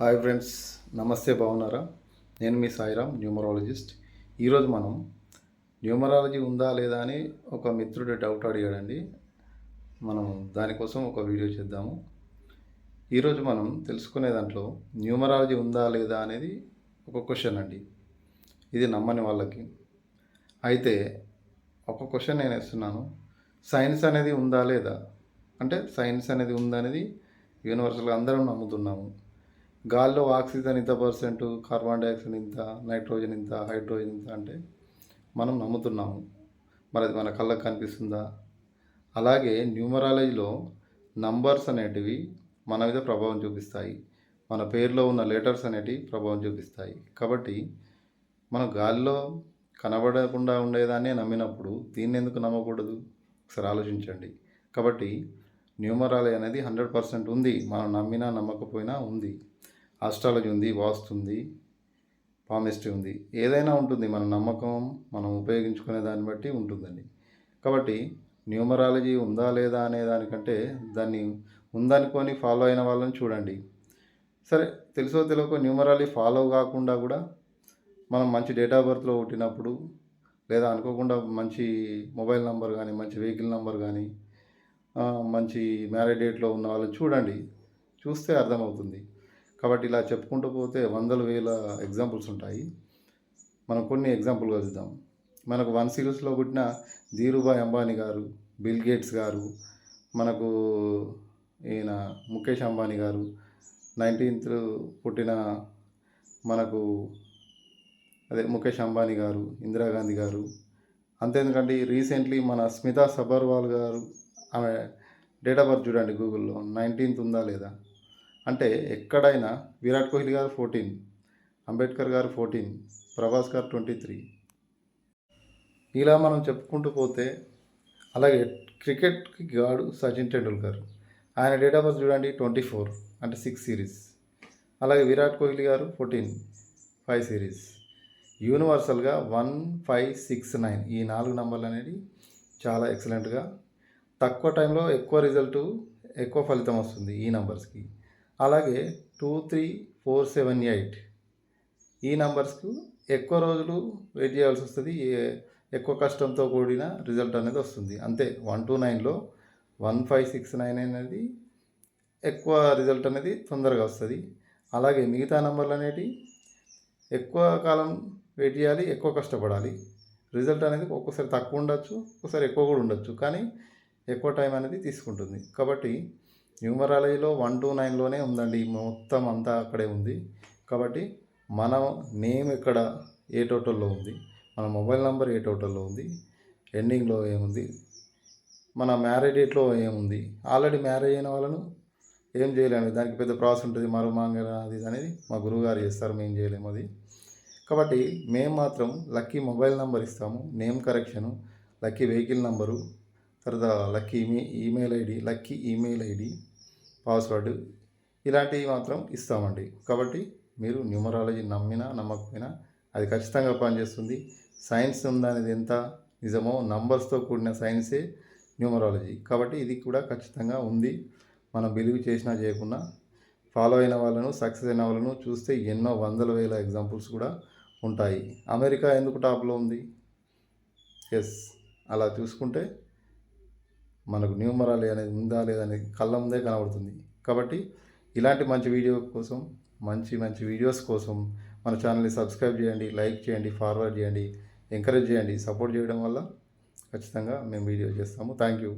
Hi friends, నమస్తే. బాగున్నారా? నేను మీ సాయిరామ్, న్యూమరాలజిస్ట్. ఈరోజు మనం న్యూమరాలజీ ఉందా లేదా అని ఒక మిత్రుడు డౌట్ అడిగాడండి. మనం దానికోసం ఒక వీడియో చేద్దాము. ఈరోజు మనం తెలుసుకునే దాంట్లో న్యూమరాలజీ ఉందా లేదా అనేది ఒక క్వశ్చన్ అండి. ఇది నమ్మని వాళ్ళకి. అయితే ఒక క్వశ్చన్ నేను వేస్తున్నాను. సైన్స్ అనేది ఉందా లేదా? అంటే సైన్స్ అనేది ఉందనేది యూనివర్సల్గా అందరం నమ్ముతున్నాము. గాల్లో ఆక్సిజన్ ఇంత పర్సెంట్, కార్బన్ డైఆక్సైడ్ ఇంత, నైట్రోజన్ ఇంత, హైడ్రోజన్ ఇంత అంటే మనం నమ్ముతున్నాము. మరి అది మన కళ్ళకు కనిపిస్తుందా? అలాగే న్యూమరాలజీలో నంబర్స్ అనేటివి మన మీద ప్రభావం చూపిస్తాయి. మన పేరులో ఉన్న లెటర్స్ అనేటివి ప్రభావం చూపిస్తాయి. కాబట్టి మనం గాల్లో కనబడకుండా ఉండేదాన్ని నమ్మినప్పుడు దీన్ని ఎందుకు నమ్మకూడదు? ఒకసారి ఆలోచించండి. కాబట్టి న్యూమరాలజీ అనేది 100% ఉంది. మనం నమ్మినా నమ్మకపోయినా ఉంది. ఆస్ట్రాలజీ ఉంది, వాస్తు ఉంది, పామిస్ట్రీ ఉంది. ఏదైనా ఉంటుంది. మన నమ్మకం మనం ఉపయోగించుకునే దాన్ని బట్టి ఉంటుందండి. కాబట్టి న్యూమరాలజీ ఉందా లేదా అనే దానికంటే దాన్ని ఉందనుకొని ఫాలో అయిన వాళ్ళని చూడండి. సరే, తెలుసో తెలియకో న్యూమరాలజీ ఫాలో కాకుండా కూడా మనం మంచి డేట్ ఆఫ్ బర్త్లో పుట్టినప్పుడు, లేదా అనుకోకుండా మంచి మొబైల్ నెంబర్ కానీ, మంచి వెహికల్ నెంబర్ కానీ, మంచి మ్యారేజ్ డేట్లో ఉన్న వాళ్ళని చూడండి. చూస్తే అర్థమవుతుంది. కాబట్టి ఇలా చెప్పుకుంటూ పోతే వందల వేల ఎగ్జాంపుల్స్ ఉంటాయి. మనం కొన్ని ఎగ్జాంపుల్గా చూద్దాం. మనకు 1 సిరీస్లో పుట్టిన ధీరుభాయ్ అంబానీ గారు, బిల్ గేట్స్ గారు, మనకు ఈయన ముఖేష్ అంబానీ గారు, 19th పుట్టిన మనకు ముఖేష్ అంబానీ గారు, ఇందిరాగాంధీ గారు. అంతేందుకంటే రీసెంట్లీ మన స్మితా సబర్వాల్ గారు, ఆమె డేట్ ఆఫ్ బర్త్ చూడండి గూగుల్లో, 19th ఉందా లేదా. అంటే ఎక్కడైనా విరాట్ కోహ్లీ గారు 14, అంబేద్కర్ గారు 14, ప్రభాస్ గారు 23. ఇలా మనం చెప్పుకుంటూ పోతే, అలాగే క్రికెట్కి గాడు సచిన్ టెండూల్కర్, ఆయన డేట్ ఆఫ్ బర్త్ చూడండి 24, అంటే 6 సిరీస్. అలాగే విరాట్ కోహ్లీ గారు 14, 5 సిరీస్. యూనివర్సల్గా 1, 5, 6, 9 ఈ 4 నంబర్లు అనేది చాలా ఎక్సలెంట్గా, తక్కువ టైంలో ఎక్కువ రిజల్ట్, ఎక్కువ ఫలితం వస్తుంది ఈ నంబర్స్కి. అలాగే 2, 3, 4, 7, 8 ఈ నంబర్స్కు ఎక్కువ రోజులు వెయిట్ చేయాల్సి వస్తుంది. ఎక్కువ కష్టంతో కూడిన రిజల్ట్ అనేది వస్తుంది. అంతే 1 to 9లో 1, 5, 6, 9 అనేది ఎక్కువ రిజల్ట్ అనేది తొందరగా వస్తుంది. అలాగే మిగతా నంబర్లు అనేవి ఎక్కువ కాలం వెయిట్ చేయాలి, ఎక్కువ కష్టపడాలి. రిజల్ట్ అనేది ఒక్కోసారి తక్కువ ఉండొచ్చు, ఒక్కోసారి ఎక్కువ కూడా ఉండొచ్చు, కానీ ఎక్కువ టైం అనేది తీసుకుంటుంది. కాబట్టి న్యూమరాలజీలో 1 to 9లోనే ఉందండి. మొత్తం అంతా అక్కడే ఉంది. కాబట్టి మన నేమ్ ఎక్కడ, ఏ టోటల్లో ఉంది, మన మొబైల్ నెంబర్ ఏ టోటల్లో ఉంది, ఎండింగ్లో ఏముంది, మన మ్యారేజ్ డేట్లో ఏముంది. ఆల్రెడీ మ్యారేజ్ అయిన వాళ్ళను ఏం చేయలేము, దానికి పెద్ద ప్రాసెస్ ఉంటుంది. మరుమాంగ అది అనేది మా గురువుగారు చేస్తారు, మేము చేయలేము అది. కాబట్టి మేము మాత్రం లక్కీ మొబైల్ నెంబర్ ఇస్తాము, name correction, lucky vehicle number, తర్వాత లక్కీ ఈమెయిల్ ఐడి, పాస్వర్డ్, ఇలాంటివి మాత్రం ఇస్తామండి. కాబట్టి మీరు న్యూమరాలజీ నమ్మినా నమ్మకపోయినా అది ఖచ్చితంగా పనిచేస్తుంది. సైన్స్ ఉందనేది ఎంత నిజమో, నంబర్స్తో కూడిన సైన్సే న్యూమరాలజీ. కాబట్టి ఇది కూడా ఖచ్చితంగా ఉంది. మనం బిలీవ్ చేసినా చేయకుండా ఫాలో అయిన వాళ్ళను, సక్సెస్ అయిన వాళ్ళను చూస్తే ఎన్నో వందల వేల ఎగ్జాంపుల్స్ కూడా ఉంటాయి. అమెరికా ఎందుకు టాప్లో ఉంది? ఎస్, అలా చూసుకుంటే మనకు న్యూమరాలజీ అనేది ఉందా లేదా అనేది కళ్ళ ముందే కనబడుతుంది. కాబట్టి ఇలాంటి మంచి వీడియో కోసం, మంచి వీడియోస్ కోసం మన ఛానల్ని సబ్స్క్రైబ్ చేయండి, లైక్ చేయండి, ఫార్వర్డ్ చేయండి, ఎంకరేజ్ చేయండి. సపోర్ట్ చేయడం వల్ల ఖచ్చితంగా మేము వీడియో చేస్తాము. Thank you.